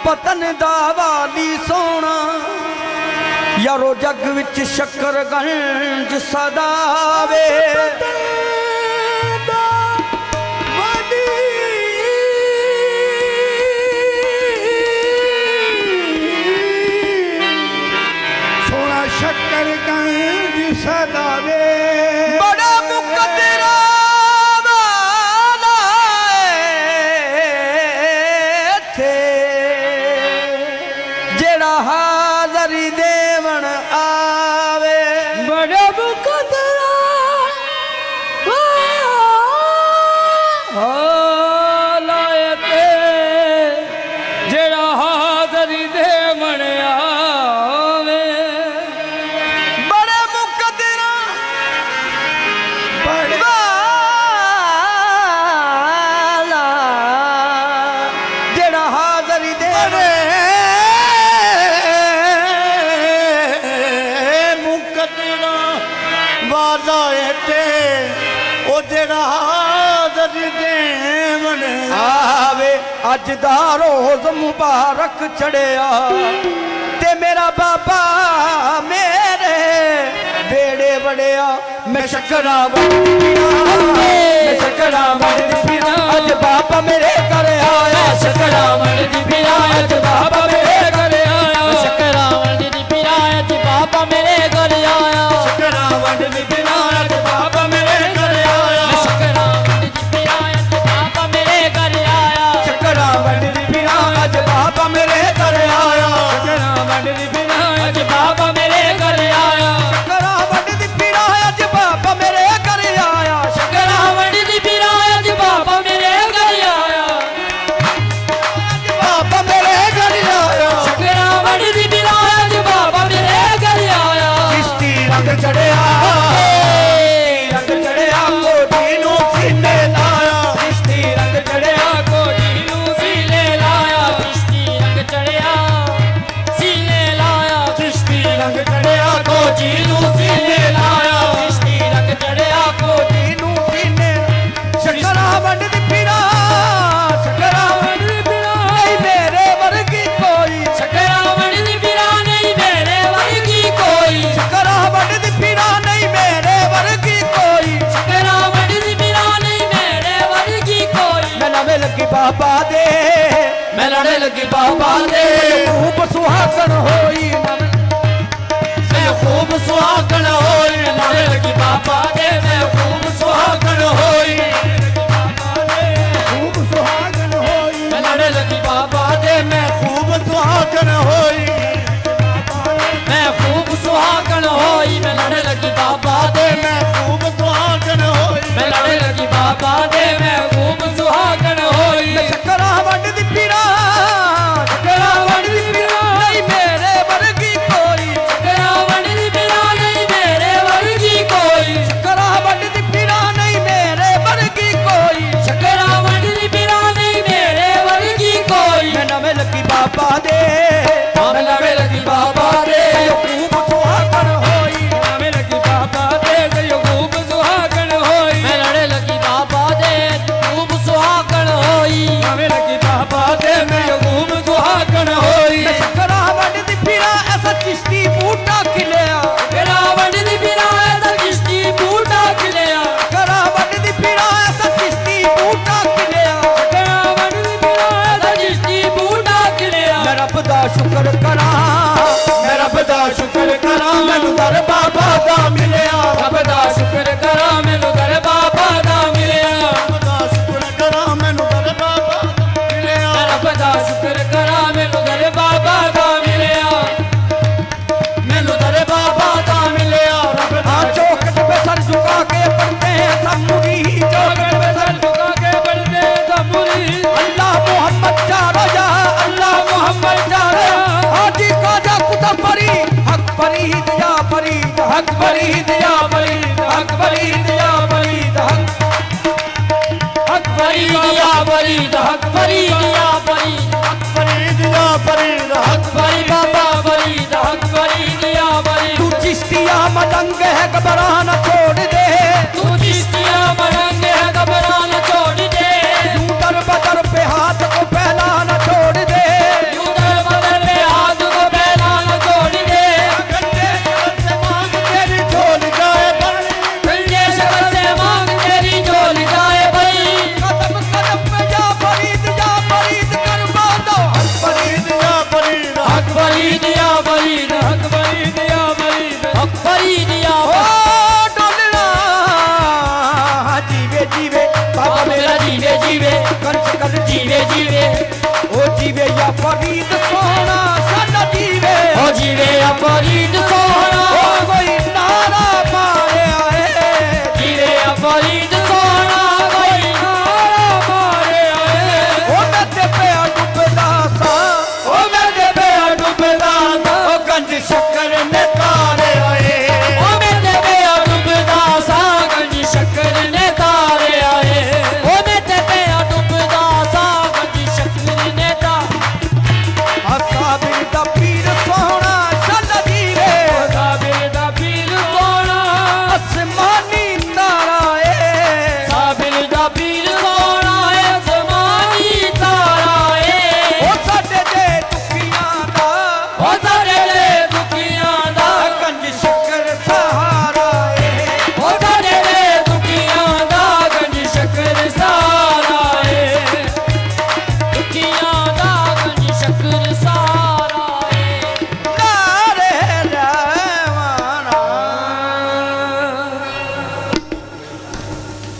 पतन दा वाली सोना यारो जग विच शकरगंज सदावे सोना शकरगंज सदावे बड़ा मुकद्दरा वाला थे जेड़ा हाज़री देवन आवे बड़ा मुकद्दरा वाला थे जेड़ा हाज़री देवन आवे बड़े मुकद्दरा वाला जेड़ा हाज़री देवन मुकद्दरा वाला थे ओ जेड़ा हाज़री देवन आवे अज दा रोज़ मुबारक चढ़िया ते मेरा बाबा मेरे बेड़े बड़िया मैं शकरा मैं शकरा अज बाबा मेरे घर आया शकरा अज बाबा मेरे घर आया शकरा वंडी पिराया जी बाबा मेरे घर आया शकरा अज बाबा मेरे घर आया शकरा वंडी पिराया जी बाबा मेरे घर आया शकरा अज बाबा मेरे घर आया शकरा आज बाबा मेरे घर आया शकरा अज बाबा मेरे घर आया शकरा वंडी पिराया जी बाबा मेरे घर आया बाबा मेरे घर आया शकरा वंडी पिराया जी बाबा मेरे घर आया किश्ती रंग चढ़िया कोठी नूं सीने लाया किश्ती रंग चढ़िया कोठी नूं सीने लाया किश्ती रंग चढ़िया सीने लाया किश्ती रंग चढ़िया कोठी नूं सीने लाया किश्ती रंग चढ़िया कोठी नूं सीने शकरा वंडदी फिरा शकरा वंडदी फिरा नहीं मेरे वर्गी कोई शकरा वंडी पिरा नहीं मेरे वर्गी कोई शकरा वंडदी फिरा नहीं मेरे वर्गी कोई शकरा वंडी पिरा नहीं मेरे वर्गी कोई मैं नवे लगी बाबा दे मैं लड़े लगी बाबा दे खूब सुहागन होई मैं खूब सुहागन होई लड़े लगी बाबा दे मैं खूब सुहागन होई खूब सुहागन होई मैं लड़े लगी बाबा दे मैं खूब सुहागन होई मैं खूब सुहागन होई मैं लड़े लगी बाबा दे मैं खूब सुहागन होई मैं लड़े लगी बाबा दे मैं खूब सुहागन होई मैं शकरा वंडदी फिरा शकरा वंडदी फिरा नहीं मेरे वर्गी कोई शकरा वंडी पिरा नहीं मेरे वर्गी कोई शकरा वंडदी फिरा नहीं मेरे वर्गी कोई शकरा वंडी पिरा नहीं मेरे वर्गी कोई मैं नवे लगी बाबा दे मैं लड़े लगी बाबा दे खूब सुहागन होई मैं लगी बाबा दे खूब सुहागन होई मैं लड़े लगी बाबा दे खूब सुहागन होई नवे लगी बाबा दे मैं खूब सुहागन होई मैं शकरा वंडदी फिरा ऐसा चिश्ती बूटा खिलिया शकरा वंडी पिरा ऐसा किश्ती बूटा खिलिया शकरा वंडदी फिरा ऐसा चिश्ती बूटा खिलिया शकरा वंडी पिरा ऐसा किश्ती बूटा खिलिया मैं रब दा शुक्र करा मैं रब दा शुक्र करा मैनू दर बाबा दा मिलिया रब दा शुक्र करा मैनू दर बाबा दा मिलिया खुदा शुक्र करा मैनू दर बाबा मिलिया मैं रब दा शुक्र करा मैनू दर बाबा दा मिलिया मैनू दर बाबा दा मिलिया रब दा चौखट पे सर झुका के पढ़ते हैं सब मुरीद चौखट पे सर झुका के पढ़ते तमुरी अल्लाह मोहम्मद चारो जा अल्लाह मोहम्मद चारो हाजी काजा कुतुब फरीद हक फरीद या फरीद हक फरीद या फरीद हक फरीद या फरीद हक फरीद या फरीद हक फरीद या फरीद फरीद या फरीद हक फरीद बाबा फरीद हक फरीद या फरीद तू चिश्तिया मलंग है घबराना छोड़ दे तू चिश्तिया मलंग है घबराना छोड़ दे यूं दर बदर पे हाथ को फैलाना छोड़ दे यूं ਸ਼ਕਲ ਜੀਵੇ ਜੀਵੇ ਉਹ ਜੀਵੇ ਜਾਂ ਫਰੀਦ ਸੋਹਣਾ ਸਾਡਾ ਜੀਵੇ ਓ ਜੀਵੇ ਆ ਫਰੀਦ ਸੋਹਣਾ ਉਹ ਕੋਈ ਨਾਰਾ ਮਾਰਿਆ ਏ ਜੀਵੇ ਆ ਫਰੀਦ ਸੋਹਣਾ ਕੋਈ ਨਾਰਾ ਮਾਰਿਆ ਏ ਉਹ ਮੈਂ ਤੇ ਪਿਆ ਡੁੱਬਦਾ ਸਾਂ ਓ ਮੈਂ ਤੇ ਪਿਆ ਡੁੱਬਦਾ ਸਾਂ ਉਹ ਗੰਜ ਸ਼ੱਕਰ ਨੇ ਤਾਰਿਆ ਏ ਓ ਮੈਂ ਤੇ ਪਿਆ ਡੁੱਬਦਾ ਸਾਂ ਗੰਜ ਸ਼ੱਕਰ ਨੇ ਤਾਰਿਆ ਏ ਓ ਮੈਂ ਤੇ ਪਿਆ ਡੁੱਬਦਾ ਸਾਂ ਗੰਜ ਸ਼ੱਕਰ ਨੇ ਸਾਬਿਰ ਦਾ ਪੀਰ ਸੋਹਣਾ ਸਾਡਾ ਜੀਵੇ ਸਾਬਿਰ ਦਾ ਪੀਰ ਸੋਹਣਾ ਅਸਮਾਨੀ ਤਾਰਾ ਏ ਸਾਬਿਰ ਦਾ ਪੀਰ